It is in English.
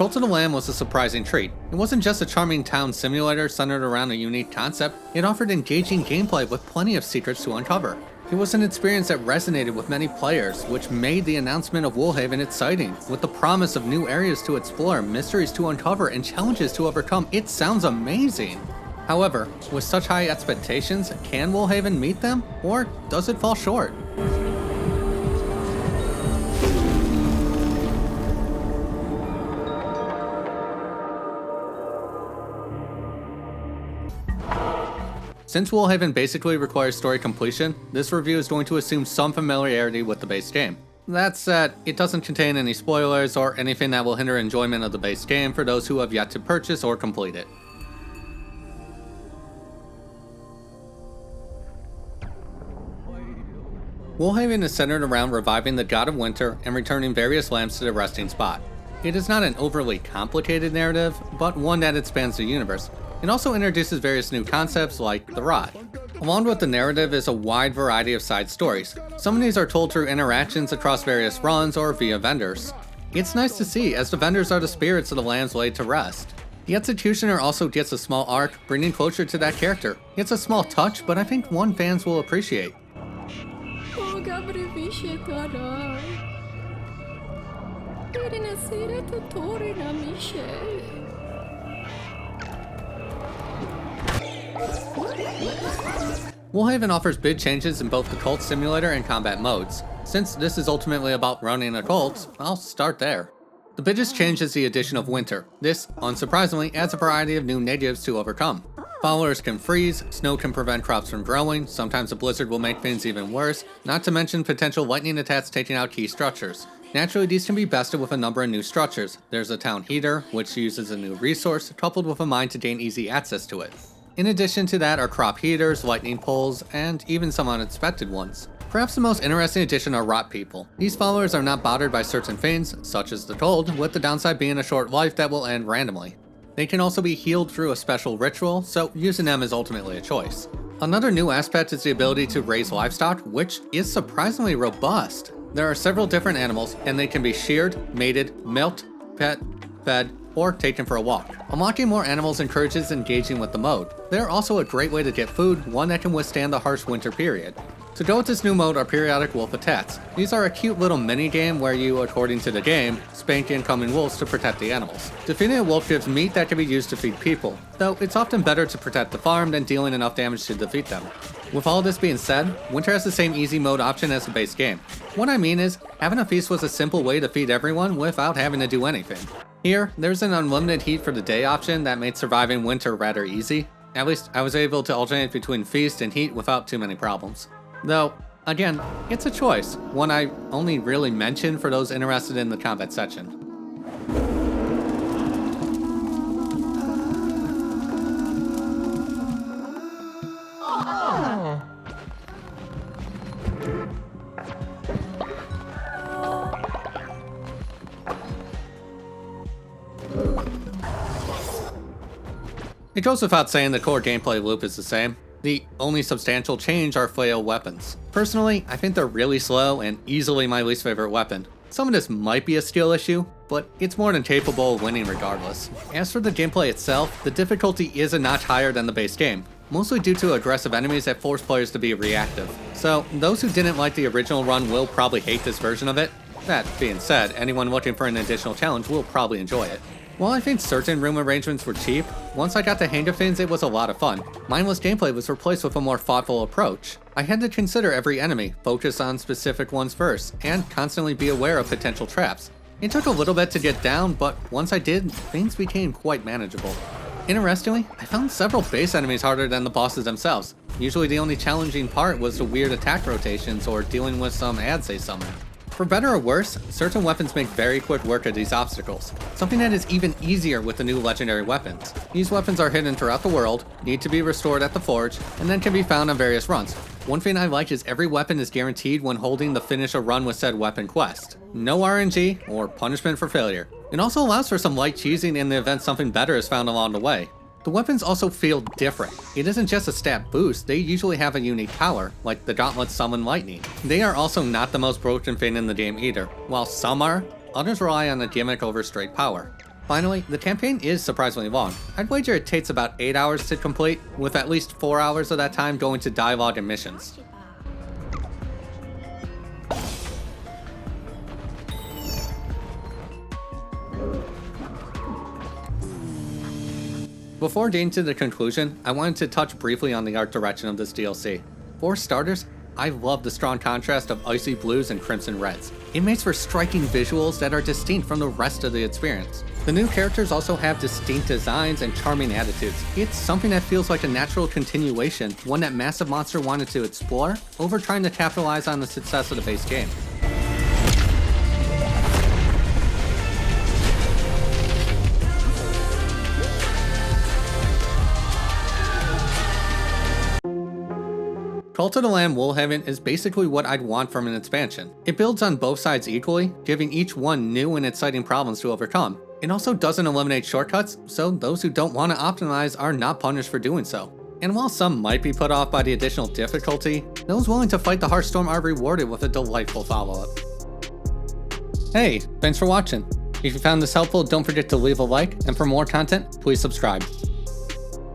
Cult of the Lamb was a surprising treat. It wasn't just a charming town simulator centered around a unique concept, it offered engaging gameplay with plenty of secrets to uncover. It was an experience that resonated with many players, which made the announcement of Woolhaven exciting. With the promise of new areas to explore, mysteries to uncover, and challenges to overcome, it sounds amazing! However, with such high expectations, can Woolhaven meet them, or does it fall short? Since Woolhaven basically requires story completion, this review is going to assume some familiarity with the base game. That said, it doesn't contain any spoilers or anything that will hinder enjoyment of the base game for those who have yet to purchase or complete it. Woolhaven is centered around reviving the God of Winter and returning various lambs to their resting spot. It is not an overly complicated narrative, but one that expands the universe. It also introduces various new concepts like the Rod. Along with the narrative is a wide variety of side stories. Some of these are told through interactions across various runs or via vendors. It's nice to see, as the vendors are the spirits of the lambs laid to rest. The Executioner also gets a small arc, bringing closure to that character. It's a small touch, but I think one fans will appreciate. Woolhaven offers big changes in both the cult simulator and combat modes. Since this is ultimately about running a cult, I'll start there. The biggest change is the addition of winter. This, unsurprisingly, adds a variety of new natives to overcome. Followers can freeze, snow can prevent crops from growing, sometimes a blizzard will make things even worse, not to mention potential lightning attacks taking out key structures. Naturally, these can be bested with a number of new structures. There's a town heater, which uses a new resource, coupled with a mine to gain easy access to it. In addition to that are crop heaters, lightning poles, and even some unexpected ones. Perhaps the most interesting addition are rot people. These followers are not bothered by certain things, such as the cold, with the downside being a short life that will end randomly. They can also be healed through a special ritual, so using them is ultimately a choice. Another new aspect is the ability to raise livestock, which is surprisingly robust. There are several different animals, and they can be sheared, mated, milked, pet, fed, or taken for a walk. Unlocking more animals encourages engaging with the mode. They're also a great way to get food, one that can withstand the harsh winter period. To go with this new mode are periodic wolf attacks. These are a cute little mini game where you, according to the game, spank incoming wolves to protect the animals. Defeating a wolf gives meat that can be used to feed people, though it's often better to protect the farm than dealing enough damage to defeat them. With all this being said, Winter has the same easy mode option as the base game. What I mean is, having a feast was a simple way to feed everyone without having to do anything. Here, there's an unlimited heat for the day option that made surviving winter rather easy. At least, I was able to alternate between feast and heat without too many problems. Though, again, it's a choice, one I only really mention for those interested in the combat section. It goes without saying the core gameplay loop is the same. The only substantial change are flail weapons. Personally, I think they're really slow and easily my least favorite weapon. Some of this might be a skill issue, but it's more than capable of winning regardless. As for the gameplay itself, the difficulty is a notch higher than the base game, mostly due to aggressive enemies that force players to be reactive. So, those who didn't like the original run will probably hate this version of it. That being said, anyone looking for an additional challenge will probably enjoy it. While I think certain room arrangements were cheap, once I got the hang of things it was a lot of fun. Mindless gameplay was replaced with a more thoughtful approach. I had to consider every enemy, focus on specific ones first, and constantly be aware of potential traps. It took a little bit to get down, but once I did, things became quite manageable. Interestingly, I found several base enemies harder than the bosses themselves. Usually the only challenging part was the weird attack rotations or dealing with some ads they summoned. For better or worse, certain weapons make very quick work of these obstacles, something that is even easier with the new legendary weapons. These weapons are hidden throughout the world, need to be restored at the forge, and then can be found on various runs. One thing I like is every weapon is guaranteed when holding the finish a run with said weapon quest. No RNG, or punishment for failure. It also allows for some light cheesing in the event something better is found along the way. The weapons also feel different. It isn't just a stat boost, they usually have a unique power, like the gauntlets summon lightning. They are also not the most broken thing in the game either. While some are, others rely on a gimmick over straight power. Finally, the campaign is surprisingly long. I'd wager it takes about 8 hours to complete, with at least 4 hours of that time going to dialogue and missions. Before getting to the conclusion, I wanted to touch briefly on the art direction of this DLC. For starters, I love the strong contrast of icy blues and crimson reds. It makes for striking visuals that are distinct from the rest of the experience. The new characters also have distinct designs and charming attitudes. It's something that feels like a natural continuation, one that Massive Monster wanted to explore, over trying to capitalize on the success of the base game. Cult of the Lamb Woolhaven is basically what I'd want from an expansion. It builds on both sides equally, giving each one new and exciting problems to overcome. It also doesn't eliminate shortcuts, so those who don't want to optimize are not punished for doing so. And while some might be put off by the additional difficulty, those willing to fight the harsh storm are rewarded with a delightful follow-up. Hey, thanks for watching. If you found this helpful, don't forget to leave a like, and for more content, please subscribe.